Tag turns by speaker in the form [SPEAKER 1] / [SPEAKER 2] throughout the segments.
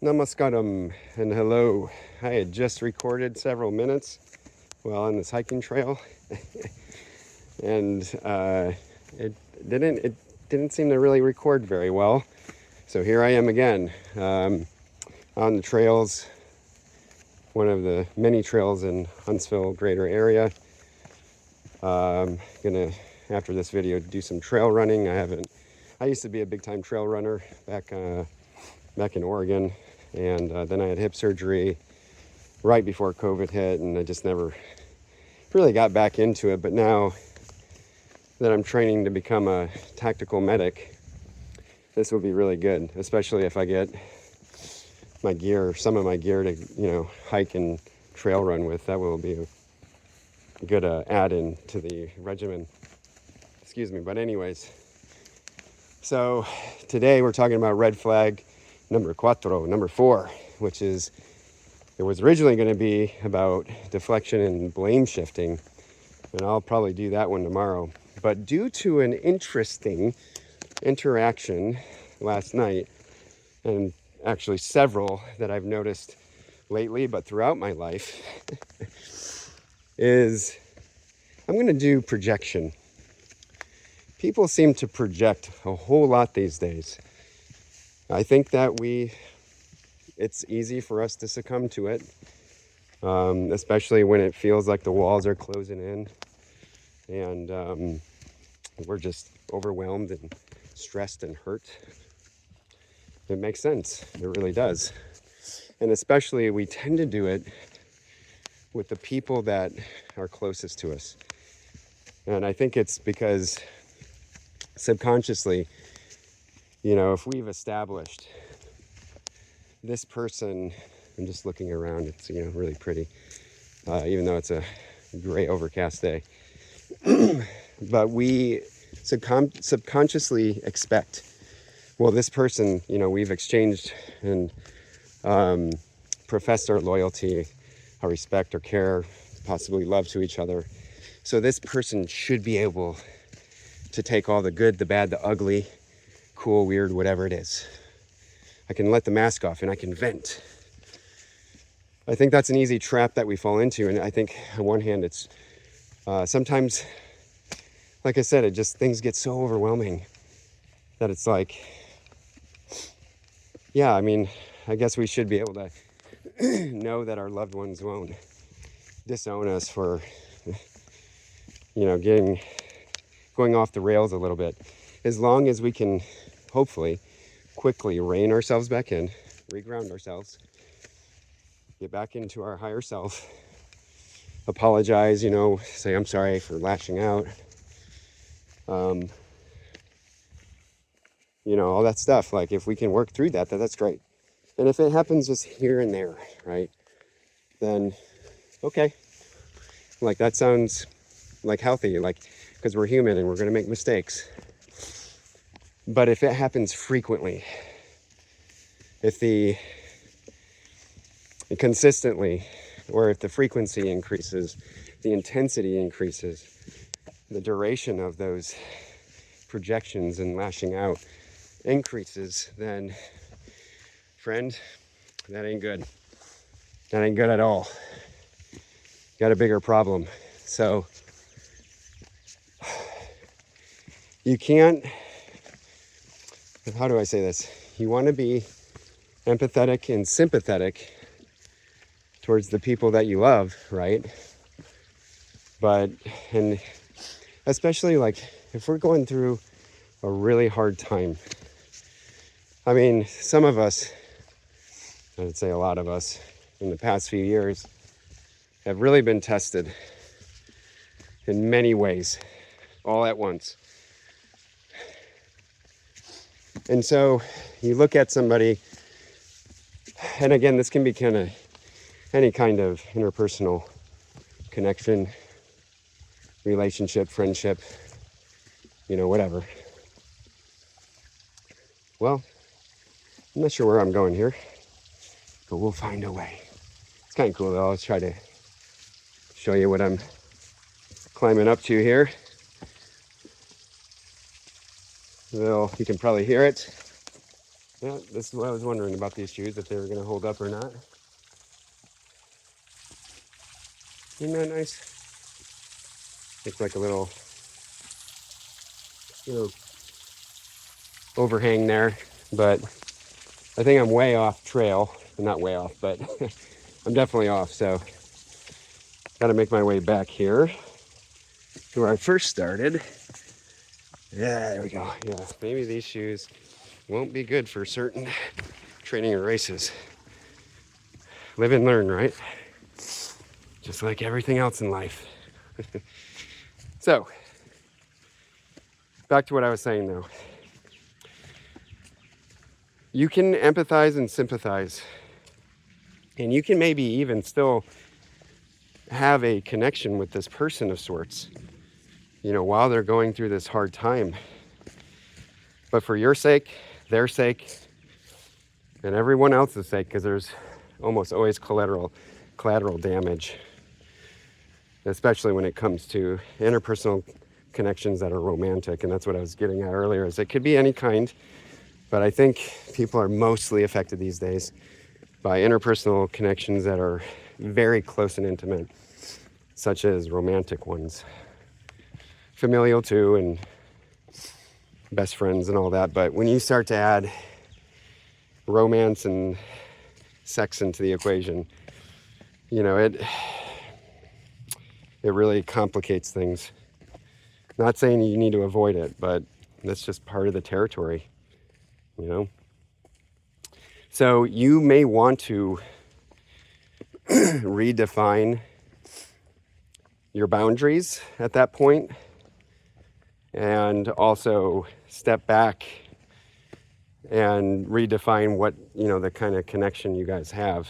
[SPEAKER 1] Namaskaram and hello. I had just recorded several minutes while on this hiking trail, and it didn't seem to really record very well. So here I am again on the trails, one of the many trails in Huntsville greater area. Gonna after this video do some trail running. I used to be a big time trail runner back in Oregon. And then I had hip surgery right before COVID hit, and I just never really got back into it. But now that I'm training to become a tactical medic, this will be really good, especially if I get my gear, some of my gear to, hike and trail run with. That will be a good add-in to the regimen. Excuse me. But anyways, so today we're talking about red flag number 4, which is, it was originally going to be about deflection and blame shifting, and I'll probably do that one tomorrow. But due to an interesting interaction last night, and actually several that I've noticed lately, but throughout my life, is I'm going to do projection. People seem to project a whole lot these days. I think that it's easy for us to succumb to it, especially when it feels like the walls are closing in and we're just overwhelmed and stressed and hurt. It makes sense. It really does. And especially we tend to do it with the people that are closest to us. And I think it's because subconsciously, if we've established this person, I'm just looking around, it's, really pretty, even though it's a gray overcast day. But we subconsciously expect, well, this person, we've exchanged and professed our loyalty, our respect, our care, possibly love to each other. So this person should be able to take all the good, the bad, the ugly, cool, weird, whatever it is. I can let the mask off and I can vent. I think that's an easy trap that we fall into. And I think on one hand, it's sometimes, like I said, things get so overwhelming that it's like, yeah, I guess we should be able to know that our loved ones won't disown us for, going off the rails a little bit. As long as we can, hopefully, quickly rein ourselves back in, reground ourselves, get back into our higher self, apologize, say I'm sorry for lashing out, all that stuff. Like, if we can work through that, that's great. And if it happens just here and there, right, then okay, like that sounds like healthy, like, because we're human and we're going to make mistakes. But if it happens frequently, if consistently, or if the frequency increases, the intensity increases, the duration of those projections and lashing out increases, then, friend, that ain't good. That ain't good at all. Got a bigger problem. So you can't, how do I say this? You want to be empathetic and sympathetic towards the people that you love, right? But, and especially like if we're going through a really hard time. Some of us, I would say a lot of us in the past few years have really been tested in many ways, all at once. And so you look at somebody, and again, this can be kind of any kind of interpersonal connection, relationship, friendship, whatever. Well, I'm not sure where I'm going here, but we'll find a way. It's kind of cool though. I'll try to show you what I'm climbing up to here. Well, you can probably hear it. Yeah, this is what I was wondering about these shoes, if they were going to hold up or not. Isn't that nice? It's like a little overhang there, but I think I'm way off trail. Not way off, but I'm definitely off. So got to make my way back here to where I first started. Yeah, there we go. Yeah, maybe these shoes won't be good for certain training or races. Live and learn, right? Just like everything else in life. So, back to what I was saying though. You can empathize and sympathize. And you can maybe even still have a connection with this person of sorts, while they're going through this hard time. But for your sake, their sake, and everyone else's sake, because there's almost always collateral damage, especially when it comes to interpersonal connections that are romantic. And that's what I was getting at earlier, is it could be any kind, but I think people are mostly affected these days by interpersonal connections that are very close and intimate, such as romantic ones, familial too, and best friends and all that. But when you start to add romance and sex into the equation, it really complicates things. Not saying you need to avoid it, but that's just part of the territory, So you may want to redefine your boundaries at that point, and also step back and redefine what, the kind of connection you guys have.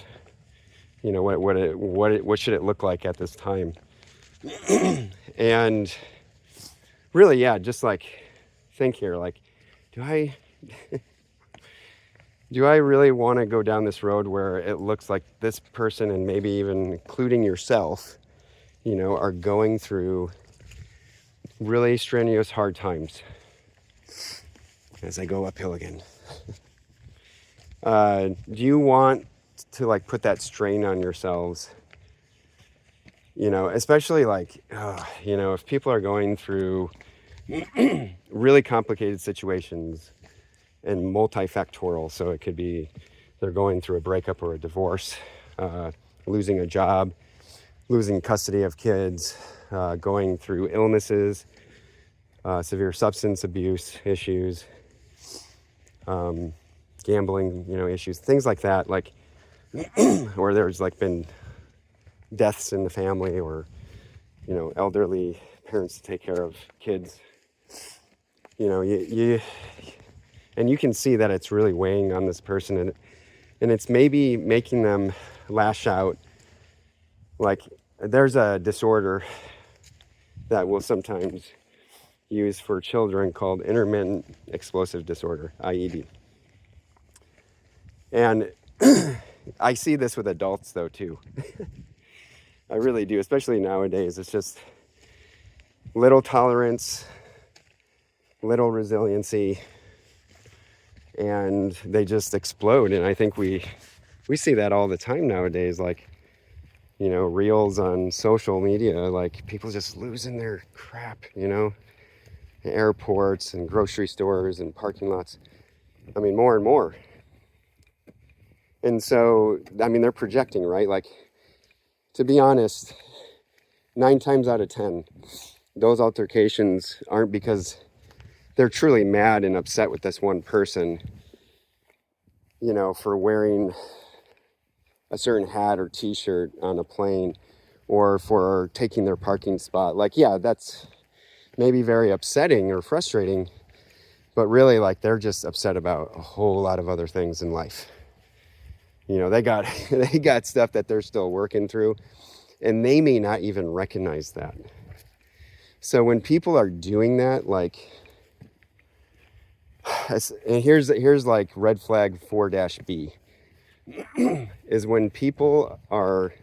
[SPEAKER 1] What should it look like at this time? And really, yeah, just like think here, like, do I really want to go down this road where it looks like this person, and maybe even including yourself, are going through really strenuous hard times? As I go uphill again. Do you want to put that strain on yourselves? Especially if people are going through really complicated situations and multifactorial. So it could be they're going through a breakup or a divorce, losing a job, losing custody of kids, going through illnesses, severe substance abuse issues, gambling, issues, things like that, or there's been deaths in the family, or, elderly parents to take care of kids, and you can see that it's really weighing on this person, and it's maybe making them lash out. There's a disorder that we'll sometimes use for children called intermittent explosive disorder, IED. And I see this with adults though too. I really do, especially nowadays. It's just little tolerance, little resiliency, and they just explode. And I think we see that all the time nowadays, reels on social media, people just losing their crap, airports and grocery stores and parking lots. I mean, more and more. And so, they're projecting, right? To be honest, 9 times out of 10, those altercations aren't because they're truly mad and upset with this one person, for wearing a certain hat or t-shirt on a plane, or for taking their parking spot. Yeah, that's maybe very upsetting or frustrating, but really, they're just upset about a whole lot of other things in life. They got stuff that they're still working through, and they may not even recognize that. So when people are doing that, and here's red flag 4-B, is when people are,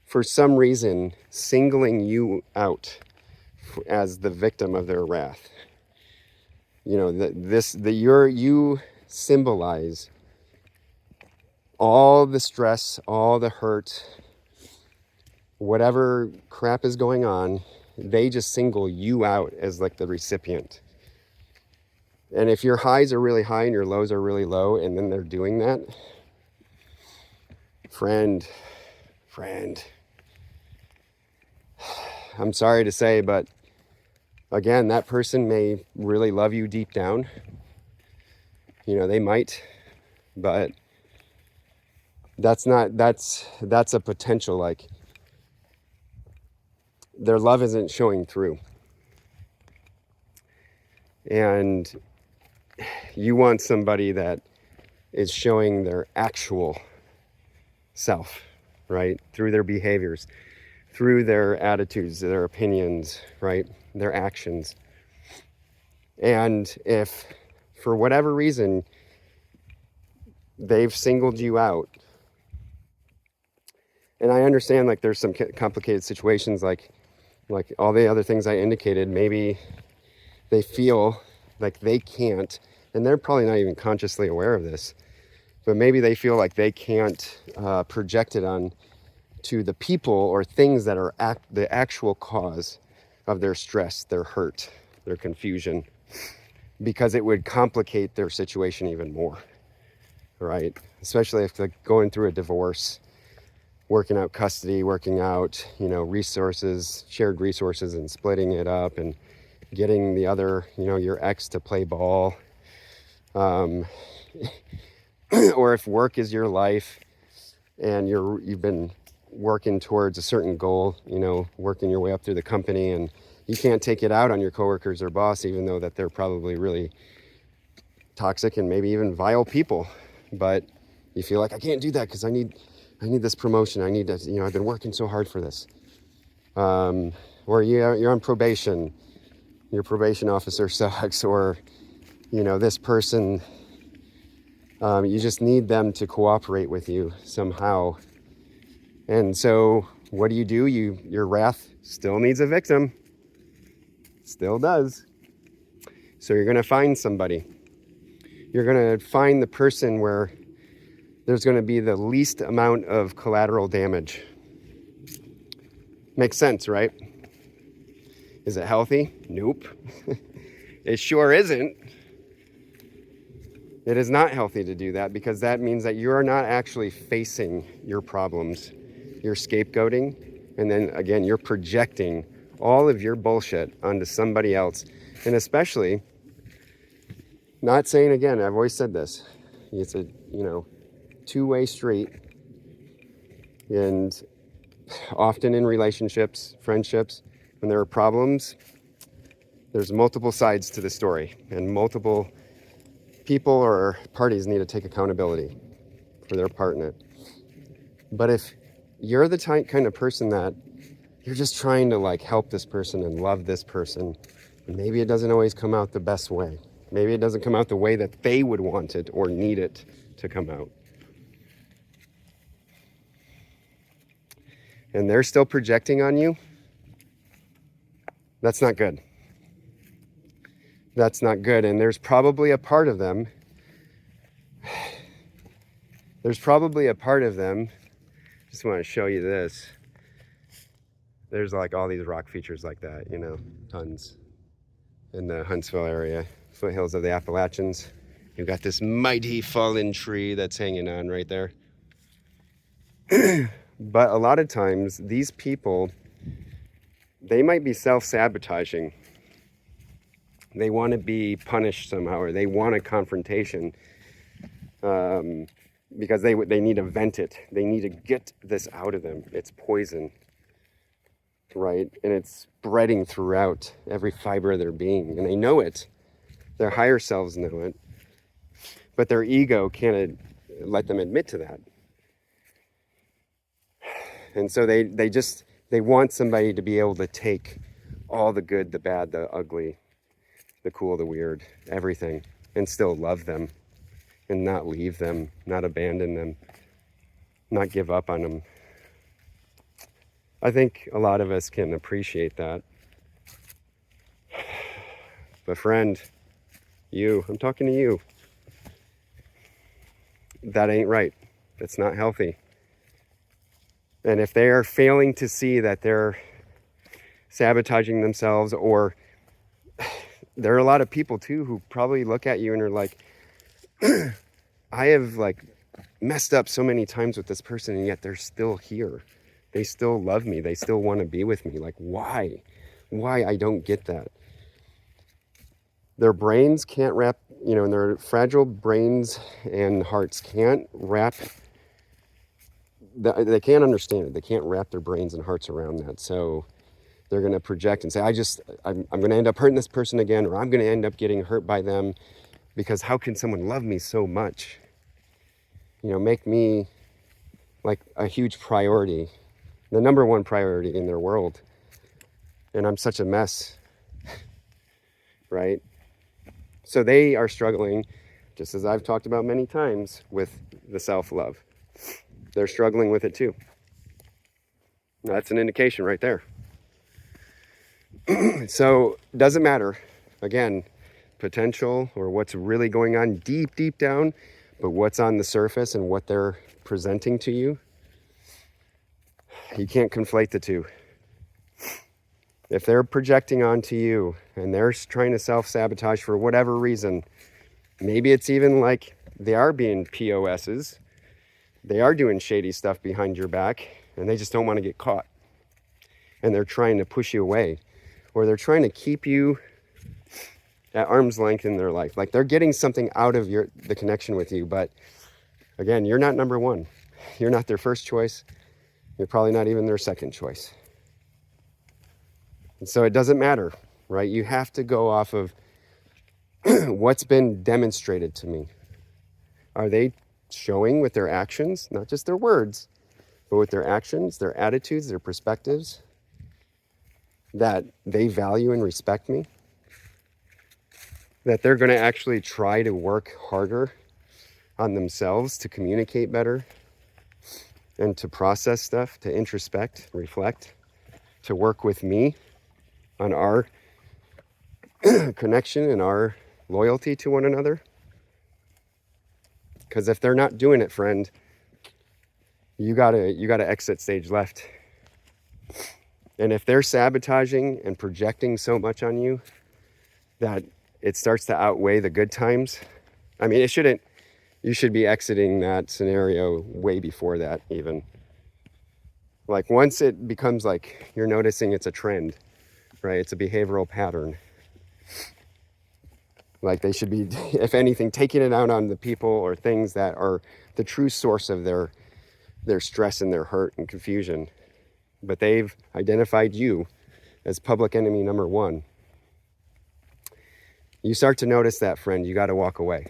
[SPEAKER 1] for some reason, singling you out as the victim of their wrath. You symbolize all the stress, all the hurt, whatever crap is going on. They just single you out as like the recipient. And if your highs are really high and your lows are really low, and then they're doing that, friend, I'm sorry to say, but again, that person may really love you deep down. You know, they might, but that's a potential, like, their love isn't showing through. And you want somebody that is showing their actual self, right? Through their behaviors, through their attitudes, their opinions, right? Their actions. And if for whatever reason they've singled you out, and I understand like there's some complicated situations, like all the other things I indicated, maybe they feel like they can't, and they're probably not even consciously aware of this, but maybe they feel like they can't project it on to the people or things that are the actual cause of their stress, their hurt, their confusion, because it would complicate their situation even more, right? Especially if they're going through a divorce, working out custody, working out, resources, shared resources, and splitting it up, and getting the other, your ex to play ball, or if work is your life and you've been working towards a certain goal, working your way up through the company, and you can't take it out on your coworkers or boss, even though that they're probably really toxic and maybe even vile people, but you feel like, I can't do that because I need this promotion. I need to, I've been working so hard for this. Or you're on probation, your probation officer sucks, or, this person, you just need them to cooperate with you somehow. And so what do? Your wrath still needs a victim. Still does. So you're going to find somebody. You're going to find the person where there's going to be the least amount of collateral damage. Makes sense, right? Is it healthy? Nope. It sure isn't. It is not healthy to do that, because that means that you're not actually facing your problems. You're scapegoating, and then again, you're projecting all of your bullshit onto somebody else. And especially, not saying, again, I've always said this, it's a, two-way street. And often in relationships, friendships, when there are problems, there's multiple sides to the story, and multiple people or parties need to take accountability for their part in it. But if you're the kind of person that you're just trying to like help this person and love this person, and maybe it doesn't always come out the best way. Maybe it doesn't come out the way that they would want it or need it to come out. And they're still projecting on you. That's not good. That's not good. And there's probably a part of them. Just want to show you this. There's like all these rock features like that, tons in the Huntsville area, foothills of the Appalachians. You've got this mighty fallen tree that's hanging on right there. But a lot of times these people, they might be self-sabotaging. They want to be punished somehow, or they want a confrontation, because they need to vent it. They need to get this out of them. It's poison, right? And it's spreading throughout every fiber of their being. And they know it. Their higher selves know it. But their ego can't let them admit to that. And so they want somebody to be able to take all the good, the bad, the ugly, the cool, the weird, everything, and still love them, and not leave them, not abandon them, not give up on them. I think a lot of us can appreciate that. But friend, I'm talking to you. that ain't right. That's not healthy. And if they are failing to see that they're sabotaging themselves, or there are a lot of people too who probably look at you and are like, I have like messed up so many times with this person, and yet they're still here. They still love me. They still want to be with me. Like, why? Why? I don't get that. Their brains can't wrap, and their fragile brains and hearts can't wrap, they can't understand it. They can't wrap their brains and hearts around that. So they're going to project and say, I'm going to end up hurting this person again, or I'm going to end up getting hurt by them, because how can someone love me so much? Make me like a huge priority, the number one priority in their world. And I'm such a mess, right? So they are struggling, just as I've talked about many times, with the self-love. They're struggling with it too. That's an indication right there. So it doesn't matter, again, potential or what's really going on deep, deep down, but what's on the surface and what they're presenting to you, you can't conflate the two. If they're projecting onto you and they're trying to self-sabotage for whatever reason, maybe it's even like they are being POSs, they are doing shady stuff behind your back, and they just don't want to get caught. And they're trying to push you away, or they're trying to keep you at arm's length in their life. Like they're getting something out of the connection with you, but again, you're not number one. You're not their first choice. You're probably not even their second choice. And so it doesn't matter, right? You have to go off of what's been demonstrated to me. Are they showing with their actions, not just their words, but with their actions, their attitudes, their perspectives, that they value and respect me? That they're going to actually try to work harder on themselves to communicate better and to process stuff, to introspect, reflect, to work with me on our connection and our loyalty to one another. Because if they're not doing it, friend, you gotta exit stage left. And if they're sabotaging and projecting so much on you that it starts to outweigh the good times, I mean, you should be exiting that scenario way before that even. Like once it becomes like you're noticing it's a trend, right? It's a behavioral pattern. Like they should be, if anything, taking it out on the people or things that are the true source of their stress and their hurt and confusion. But they've identified you as public enemy number one. You start to notice that, friend, you got to walk away.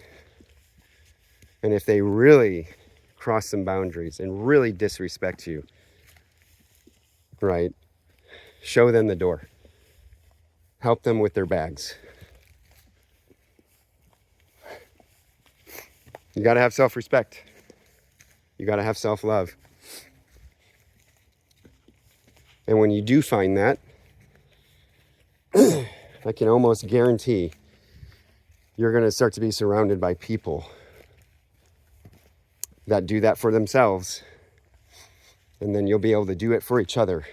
[SPEAKER 1] And if they really cross some boundaries and really disrespect you, right, show them the door. Help them with their bags. You got to have self-respect. You got to have self-love. And when you do find that, I can almost guarantee you're going to start to be surrounded by people that do that for themselves. And then you'll be able to do it for each other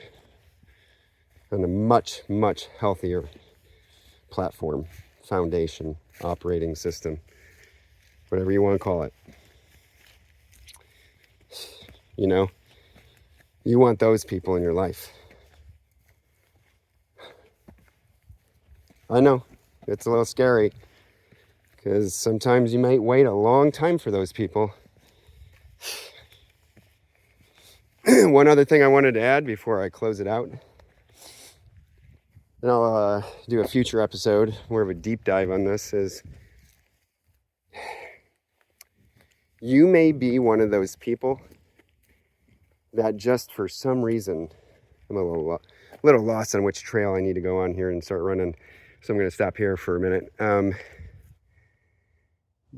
[SPEAKER 1] on a much, much healthier platform, foundation, operating system, whatever you want to call it. You want those people in your life. I know, it's a little scary because sometimes you might wait a long time for those people. One other thing I wanted to add before I close it out, and I'll do a future episode, more of a deep dive on this, is you may be one of those people that just for some reason, I'm a little lost on which trail I need to go on here and start running, so I'm going to stop here for a minute.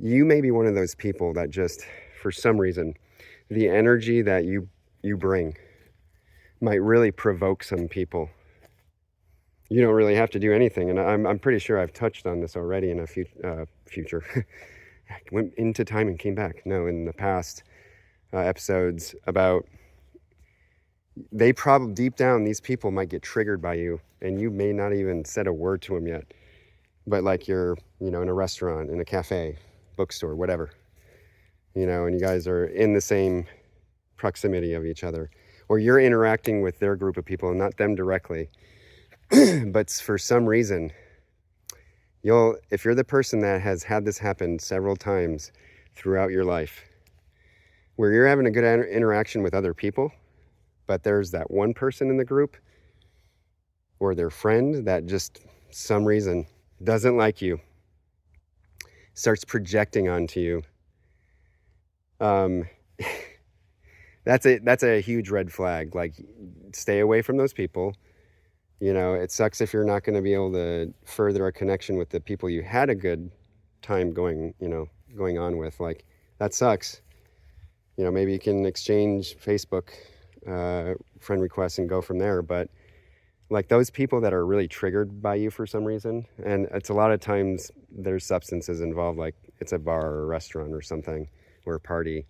[SPEAKER 1] You may be one of those people that just, for some reason, the energy that you bring might really provoke some people. You don't really have to do anything, and I'm pretty sure I've touched on this already in a future went into time and came back. No, in the past episodes about, they probably deep down, these people might get triggered by you and you may not even said a word to them yet. But like you're, you know, in a restaurant, in a cafe, bookstore, whatever, you know, and you guys are in the same proximity of each other, or you're interacting with their group of people and not them directly. But for some reason, if you're the person that has had this happen several times throughout your life, where you're having a good interaction with other people, but there's that one person in the group or their friend that just some reason doesn't like you, starts projecting onto you. That's a huge red flag. Like, stay away from those people. You know, it sucks if you're not going to be able to further a connection with the people you had a good time going on with. Like, that sucks. You know, maybe you can exchange Facebook friend requests and go from there. But like those people that are really triggered by you for some reason, and it's a lot of times there's substances involved, like it's a bar or a restaurant or something, or a party.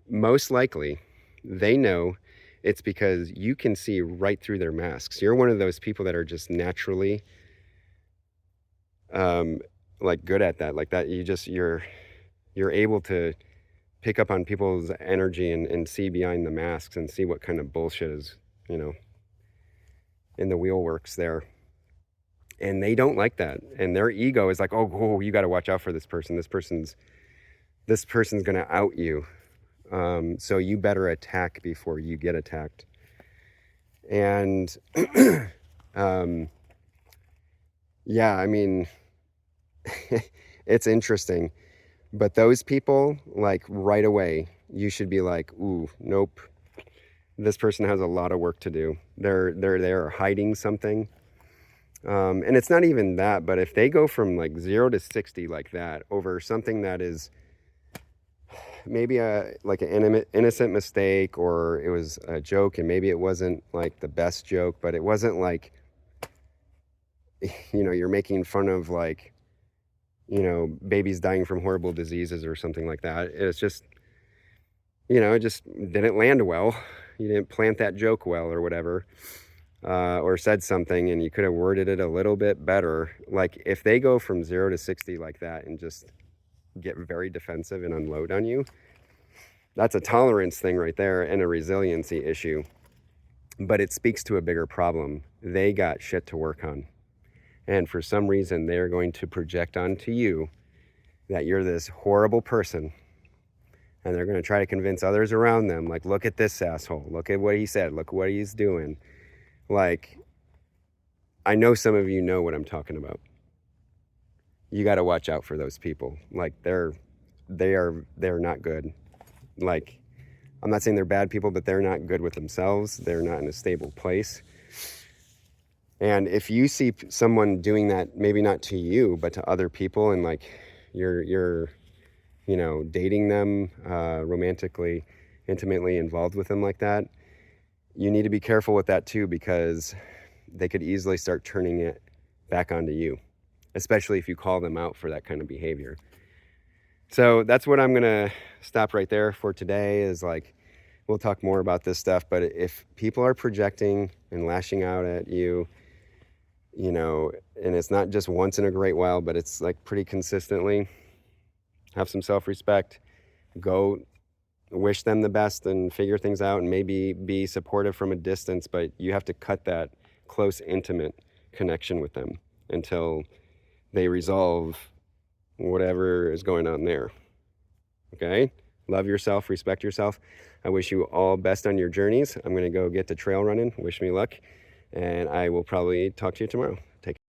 [SPEAKER 1] Most likely they know it's because you can see right through their masks. You're one of those people that are just naturally like good at that, like that. You're able to pick up on people's energy and see behind the masks and see what kind of bullshit is, you know, in the wheel works there. And they don't like that. And their ego is like, oh, you got to watch out for this person. This person's going to out you. So you better attack before you get attacked. And yeah, I mean, it's interesting. But those people, like right away, you should be like, ooh, nope. This person has a lot of work to do. They're hiding something. And it's not even that, but if they go from like 0 to 60 like that over something that is maybe like an innocent mistake, or it was a joke and maybe it wasn't like the best joke, but it wasn't like, you know, you're making fun of like, you know, babies dying from horrible diseases or something like that. It's just, you know, it just didn't land well. You didn't plant that joke well or whatever, or said something and you could have worded it a little bit better. Like if they go from 0 to 60 like that and just get very defensive and unload on you, that's a tolerance thing right there and a resiliency issue. But it speaks to a bigger problem. They got shit to work on. And for some reason, they're going to project onto you that you're this horrible person. And they're going to try to convince others around them, like, look at this asshole. Look at what he said. Look what he's doing. Like, I know some of you know what I'm talking about. You got to watch out for those people. Like, they're not good. Like, I'm not saying they're bad people, but they're not good with themselves. They're not in a stable place. And if you see someone doing that, maybe not to you, but to other people, and like you're you know, dating them, romantically, intimately involved with them like that, you need to be careful with that too, because they could easily start turning it back onto you, especially if you call them out for that kind of behavior. So that's what I'm going to stop right there for today. Is like, we'll talk more about this stuff, but if people are projecting and lashing out at you, you know, and it's not just once in a great while, but it's like pretty consistently, have some self-respect, go wish them the best and figure things out, and maybe be supportive from a distance, but you have to cut that close, intimate connection with them until they resolve whatever is going on there. Okay? Love yourself, respect yourself. I wish you all best on your journeys. I'm going to go get to trail running. Wish me luck. And I will probably talk to you tomorrow. Take care.